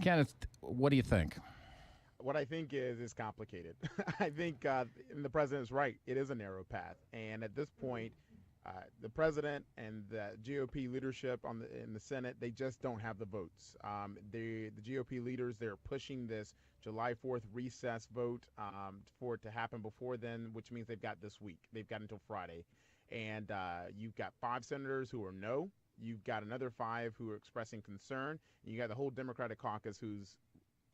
Kenneth, what do you think? What I think is complicated. I think and the president's right. It is a narrow path, and at this point, the president and the GOP leadership in the Senate, they just don't have the votes. The GOP leaders, they're pushing this July 4th recess vote for it to happen before then, which means they've got this week. They've got until Friday, and you've got 5 senators who are no. You've got another 5 who are expressing concern, and you got the whole Democratic caucus who's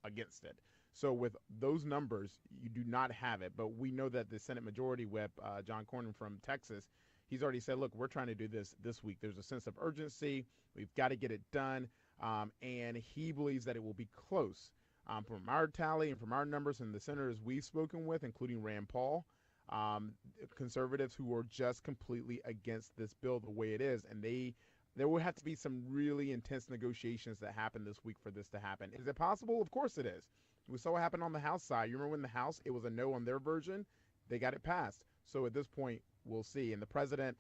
against it. So with those numbers, you do not have it. But we know that the Senate Majority Whip, John Cornyn from Texas, he's already said, look, we're trying to do this week. There's a sense of urgency. We've got to get it done. And he believes that it will be close. From our tally and from our numbers and the senators we've spoken with, including Rand Paul, conservatives who are just completely against this bill the way it is. And there will have to be some really intense negotiations that happen this week for this to happen. Is it possible? Of course it is. We saw what happened on the House side. You remember when the House, it was a no on their version? They got it passed. So at this point, we'll see. And the president,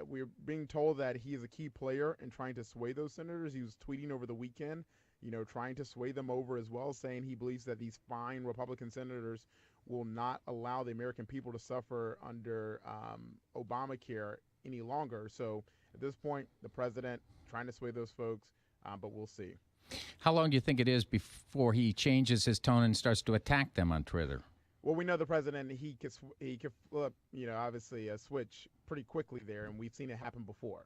we're being told that he is a key player in trying to sway those senators. He was tweeting over the weekend, trying to sway them over as well, saying he believes that these fine Republican senators will not allow the American people to suffer under Obamacare any longer. So at this point, the president trying to sway those folks, but we'll see. How long do you think it is before he changes his tone and starts to attack them on Twitter? Well, we know the president, he could flip, obviously a switch pretty quickly there, and we've seen it happen before,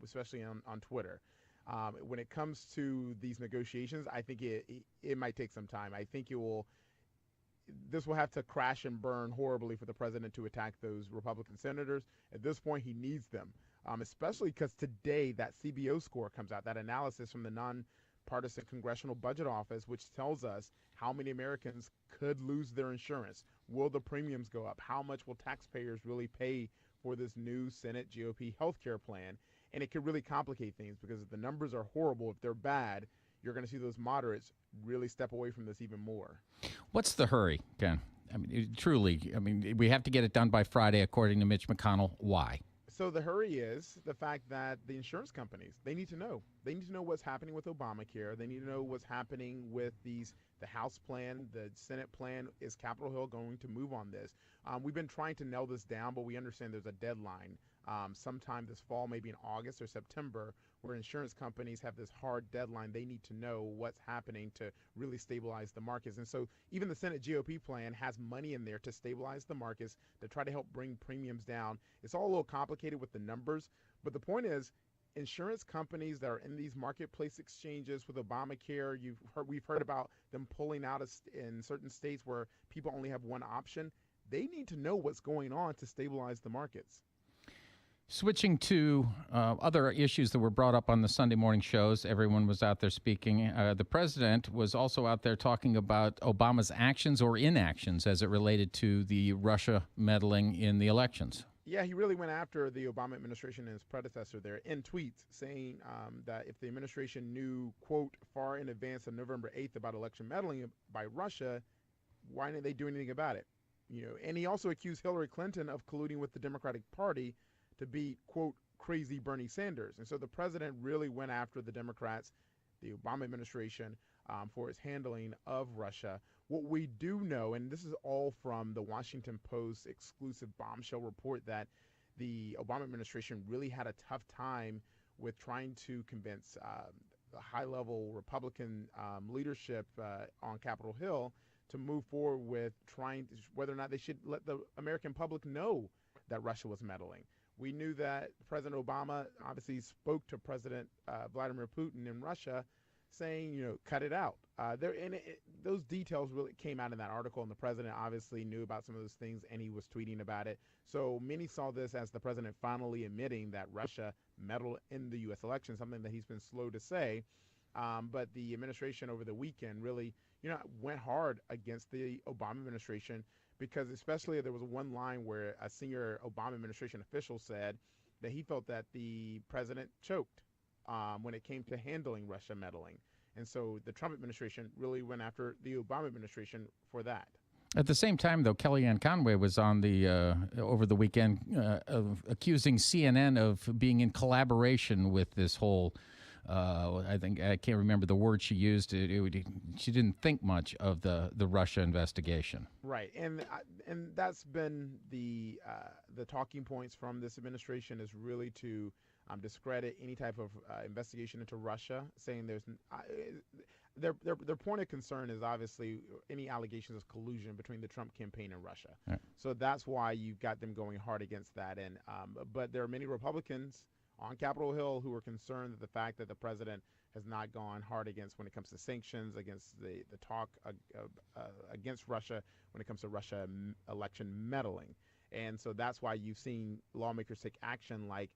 especially on Twitter. When it comes to these negotiations, I think it might take some time. I think this will have to crash and burn horribly for the president to attack those Republican senators. At this point, he needs them, especially because today that CBO score comes out, that analysis from the Nonpartisan Congressional Budget Office, which tells us how many Americans could lose their insurance. Will the premiums go up? How much will taxpayers really pay for this new Senate GOP healthcare plan? And it could really complicate things because if the numbers are horrible, if they're bad, you're going to see those moderates really step away from this even more. What's the hurry, Ken? Truly, we have to get it done by Friday, according to Mitch McConnell. Why? So the hurry is the fact that the insurance companies, they need to know. They need to know what's happening with Obamacare. They need to know what's happening with the House plan, the Senate plan. Is Capitol Hill going to move on this? We've been trying to nail this down, but we understand there's a deadline sometime this fall, maybe in August or September, where insurance companies have this hard deadline. They need to know what's happening to really stabilize the markets. And so even the Senate GOP plan has money in there to stabilize the markets, to try to help bring premiums down. It's all a little complicated with the numbers, but the point is insurance companies that are in these marketplace exchanges with Obamacare, we've heard about them pulling out in certain states where people only have one option. They need to know what's going on to stabilize the markets. Switching to other issues that were brought up on the Sunday morning shows, everyone was out there speaking. The president was also out there talking about Obama's actions or inactions as it related to the Russia meddling in the elections. Yeah, he really went after the Obama administration and his predecessor there in tweets, saying that if the administration knew, quote, far in advance of November 8th about election meddling by Russia, why didn't they do anything about it? And he also accused Hillary Clinton of colluding with the Democratic Party to beat, quote, crazy Bernie Sanders. And so the president really went after the Democrats, the Obama administration, for its handling of Russia. What we do know, and this is all from the Washington Post exclusive bombshell report, that the Obama administration really had a tough time with trying to convince the high-level Republican leadership on Capitol Hill to move forward with whether or not they should let the American public know that Russia was meddling. We knew that President Obama obviously spoke to President Vladimir Putin in Russia saying, cut it out. Those details really came out in that article, and the president obviously knew about some of those things, and he was tweeting about it. So many saw this as the president finally admitting that Russia meddled in the U.S. election, something that he's been slow to say. But the administration over the weekend really, went hard against the Obama administration, because especially there was one line where a senior Obama administration official said that he felt that the president choked when it came to handling Russia meddling. And so the Trump administration really went after the Obama administration for that. At the same time, though, Kellyanne Conway was on over the weekend accusing CNN of being in collaboration with this whole I think I can't remember the word she used. She didn't think much of the Russia investigation. Right, and that's been the talking points from this administration is really to discredit any type of investigation into Russia, saying their point of concern is obviously any allegations of collusion between the Trump campaign and Russia. Right. So that's why you've got them going hard against that. And but there are many Republicans on Capitol Hill who are concerned that the fact that the president has not gone hard against when it comes to sanctions, against the talk against Russia when it comes to Russia election meddling. And so that's why you've seen lawmakers take action like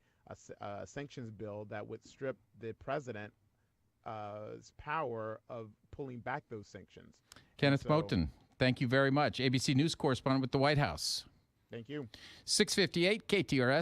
a sanctions bill that would strip the president's power of pulling back those sanctions. Kenneth Moten, thank you very much. ABC News correspondent with the White House. Thank you. 658 KTRS.